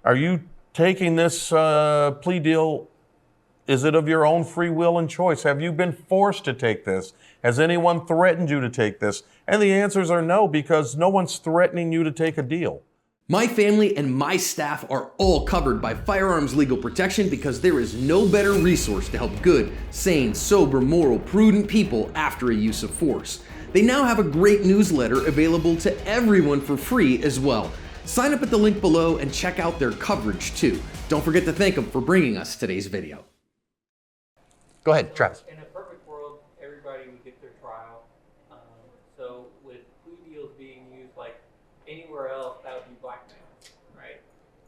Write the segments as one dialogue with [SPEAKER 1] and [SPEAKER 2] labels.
[SPEAKER 1] Are you taking this plea deal? Is it of your own free will and choice? Have you been forced to take this? Has anyone threatened you to take this? And the answers are no, because no one's threatening you to take a deal.
[SPEAKER 2] My family and my staff are all covered by Firearms Legal Protection because there is no better resource to help good, sane, sober, moral, prudent people after a use of force. They now have a great newsletter available to everyone for free as well. Sign up at the link below and check out their coverage too. Don't forget to thank them for bringing us today's video. Go ahead, Travis.
[SPEAKER 3] In a perfect world, everybody would get their trial. So with plea deals being used like anywhere else, that would be blackmail, right?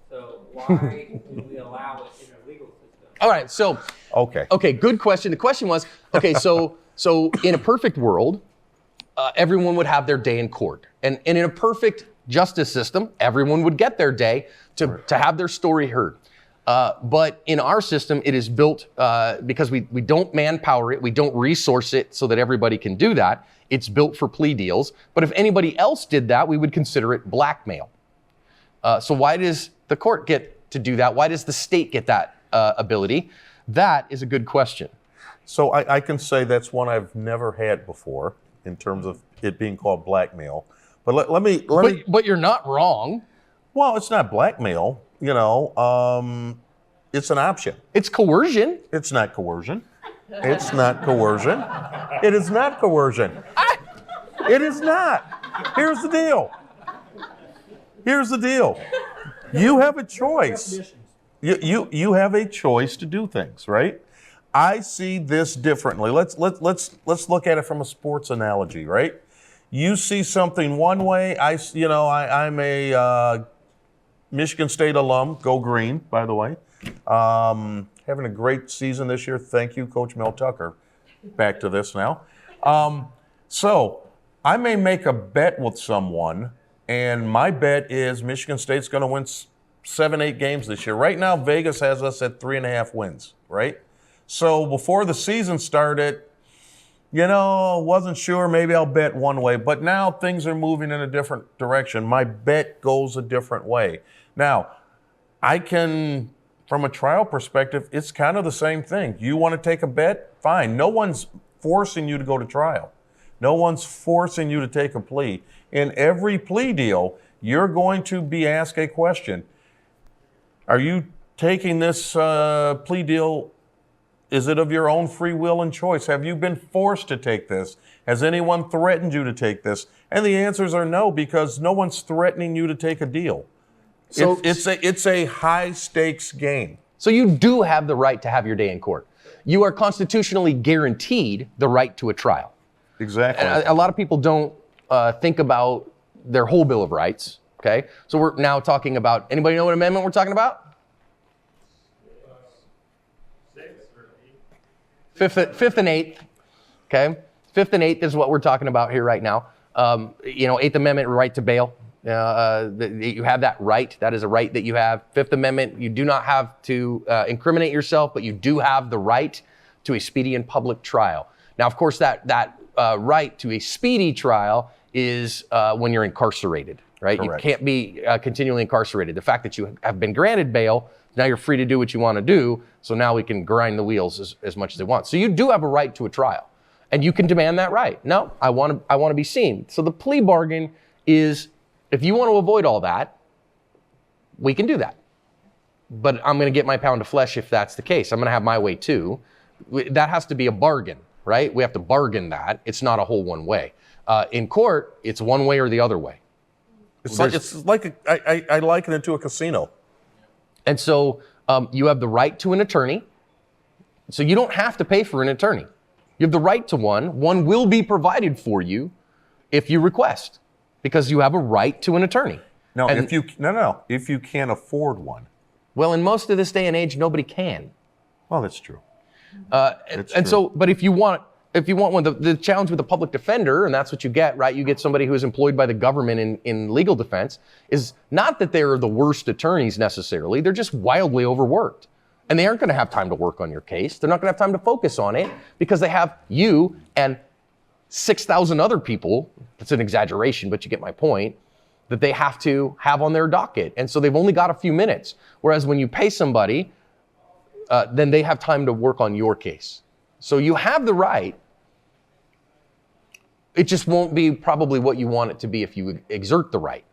[SPEAKER 3] So why do we allow it in the legal system?
[SPEAKER 2] All right, so okay, good question. The question was, okay, so in a perfect world, everyone would have their day in court, and in a perfect justice system, everyone would get their day to have their story heard. But in our system, it is built because we don't manpower it, we don't resource it so that everybody can do that. It's built for plea deals. But if anybody else did that, we would consider it blackmail. So why does the court get to do that? Why does the state get that ability? That is a good question.
[SPEAKER 1] So I can say that's one I've never had before in terms of it being called blackmail. But let me.
[SPEAKER 2] But you're not wrong.
[SPEAKER 1] Well, it's not blackmail. You know, it's an option.
[SPEAKER 2] It's coercion.
[SPEAKER 1] It's not coercion. It's not coercion. It is not coercion. It is not. Here's the deal. Here's the deal. You have a choice. You have a choice to do things, right? I see this differently. Let's look at it from a sports analogy, right? You see something one way. I'm a Michigan State alum, go green, by the way. Having a great season this year. Thank you, Coach Mel Tucker. Back to this now. So I may make a bet with someone, and my bet is Michigan State's going to win 7-8 games this year. Right now, Vegas has us at 3.5 wins, right? So before the season started, wasn't sure, maybe I'll bet one way, but now things are moving in a different direction. My bet goes a different way. Now, I can, from a trial perspective, it's kind of the same thing. You want to take a bet? Fine. No one's forcing you to go to trial. No one's forcing you to take a plea. In every plea deal, you're going to be asked a question. Are you taking this plea deal? Is it of your own free will and choice? Have you been forced to take this? Has anyone threatened you to take this? And the answers are no, because no one's threatening you to take a deal. So it's a high stakes game.
[SPEAKER 2] So you do have the right to have your day in court. You are constitutionally guaranteed the right to a trial.
[SPEAKER 1] Exactly.
[SPEAKER 2] And a lot of people don't think about their whole Bill of Rights. Okay, so we're now talking about. Anybody know what amendment we're talking about? Fifth and eighth. Okay, Fifth and Eighth is what we're talking about here right now. Eighth Amendment right to bail. You have that right. That is a right that you have. Fifth Amendment, you do not have to incriminate yourself, but you do have the right to a speedy and public trial. Now, of course, that right to a speedy trial is when you're incarcerated, right?
[SPEAKER 1] Correct.
[SPEAKER 2] You can't be continually incarcerated. The fact that you have been granted bail, now you're free to do what you want to do. So now we can grind the wheels as much as they want. So you do have a right to a trial, and you can demand that right. No, I want to be seen. So the plea bargain is, if you want to avoid all that, we can do that. But I'm going to get my pound of flesh if that's the case. I'm going to have my way too. That has to be a bargain, right? We have to bargain that. It's not a whole one way. In court, it's one way or the other way.
[SPEAKER 1] I liken it to a casino.
[SPEAKER 2] And so you have the right to an attorney. So you don't have to pay for an attorney. You have the right to one. One will be provided for you if you request, because you have a right to an attorney.
[SPEAKER 1] No, if you can't afford one.
[SPEAKER 2] Well, in most of this day and age, nobody can.
[SPEAKER 1] Well, that's true.
[SPEAKER 2] But if you want one, the challenge with the public defender, and that's what you get, right? You get somebody who is employed by the government in legal defense, is not that they're the worst attorneys necessarily. They're just wildly overworked. And they aren't going to have time to work on your case. They're not going to have time to focus on it because they have you and 6,000 other people. It's an exaggeration, but you get my point. that they have to have on their docket. And so they've only got a few minutes. Whereas when you pay somebody, then they have time to work on your case. So you have the right. It just won't be probably what you want it to be if you exert the right.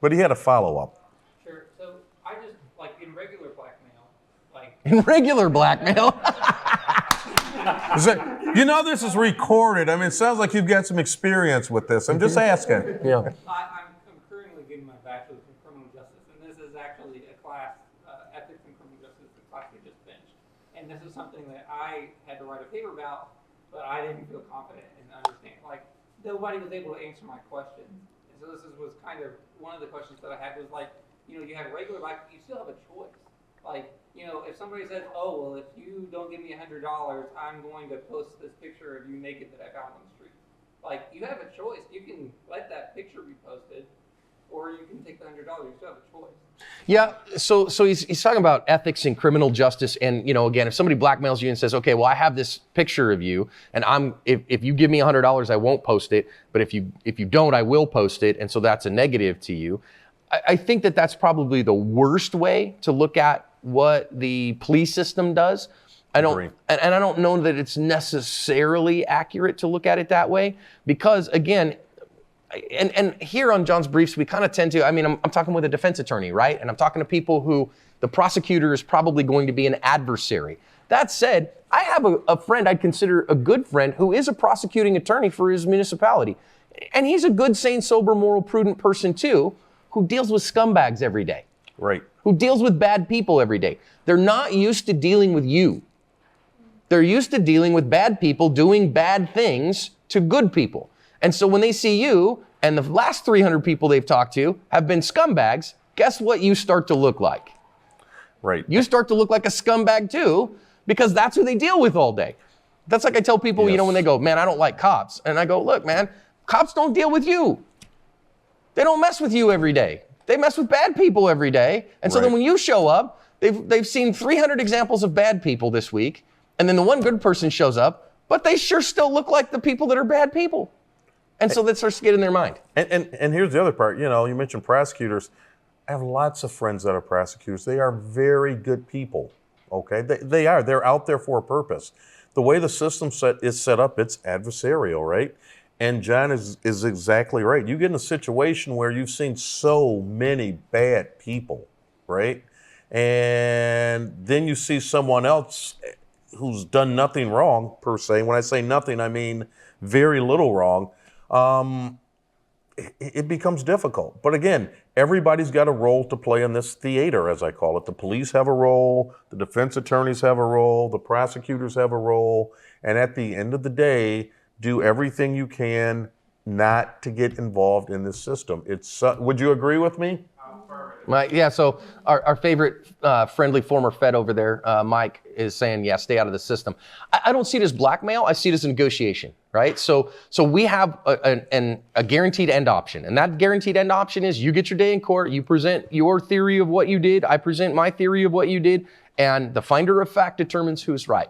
[SPEAKER 1] But he had a follow-up.
[SPEAKER 3] Sure. So I just, like, in regular blackmail, like...
[SPEAKER 2] In regular blackmail?
[SPEAKER 1] You know this is recorded. I mean, it sounds like you've got some experience with this. I'm just asking.
[SPEAKER 2] Yeah.
[SPEAKER 3] I'm currently getting my bachelor's in criminal justice, and this is actually a class, ethics in criminal justice, the class we just finished. And this is something that I had to write a paper about, but I didn't feel confident in understanding. Like, nobody was able to answer my questions. And so was kind of one of the questions that I had was like, you know, you have regular life, you still have a choice. Like, you know, if somebody says, oh, well, if you don't give me $100, I'm going to post this picture of you naked that I found on the street. Like, you have a choice. You can let that picture be posted, or you can take the $100. You still have a choice.
[SPEAKER 2] Yeah, so he's talking about ethics in criminal justice, and you know, again, if somebody blackmails you and says, okay, well, I have this picture of you, and if you give me $100, I won't post it, but if you don't, I will post it, and so that's a negative to you. I think that that's probably the worst way to look at what the police system does. I don't know that it's necessarily accurate to look at it that way, because again, and here on John's Briefs, we kind of tend to, I mean, I'm talking with a defense attorney, right? And I'm talking to people who the prosecutor is probably going to be an adversary. That said, I have a friend I'd consider a good friend who is a prosecuting attorney for his municipality. And he's a good, sane, sober, moral, prudent person too, who deals with scumbags every day.
[SPEAKER 1] Right.
[SPEAKER 2] Who deals with bad people every day. They're not used to dealing with you. They're used to dealing with bad people doing bad things to good people. And so when they see you, and the last 300 people they've talked to have been scumbags, guess what you start to look like?
[SPEAKER 1] Right.
[SPEAKER 2] You start to look like a scumbag too, because that's who they deal with all day. That's like I tell people, you know, when they go, man, I don't like cops. And I go, look, man, cops don't deal with you. They don't mess with you every day. They mess with bad people every day. And so then when you show up, they've seen 300 examples of bad people this week, and then the one good person shows up, but they sure still look like the people that are bad people. And so that starts to get in their mind.
[SPEAKER 1] And here's the other part. You know, you mentioned prosecutors. I have lots of friends that are prosecutors. They are very good people, okay? They are. They're out there for a purpose. The way the system is set up, it's adversarial, right? And John is exactly right. You get in a situation where you've seen so many bad people, right? And then you see someone else who's done nothing wrong, per se. When I say nothing, I mean very little wrong. It becomes difficult. But again, everybody's got a role to play in this theater, as I call it. The police have a role, the defense attorneys have a role, the prosecutors have a role, and at the end of the day, do everything you can not to get involved in this system. Would you agree with me?
[SPEAKER 2] Yeah, so our favorite friendly former Fed over there, Mike, is saying, yeah, stay out of the system. I don't see it as blackmail. I see it as a negotiation, right? So we have a guaranteed end option. And that guaranteed end option is you get your day in court, you present your theory of what you did, I present my theory of what you did, and the finder of fact determines who's right.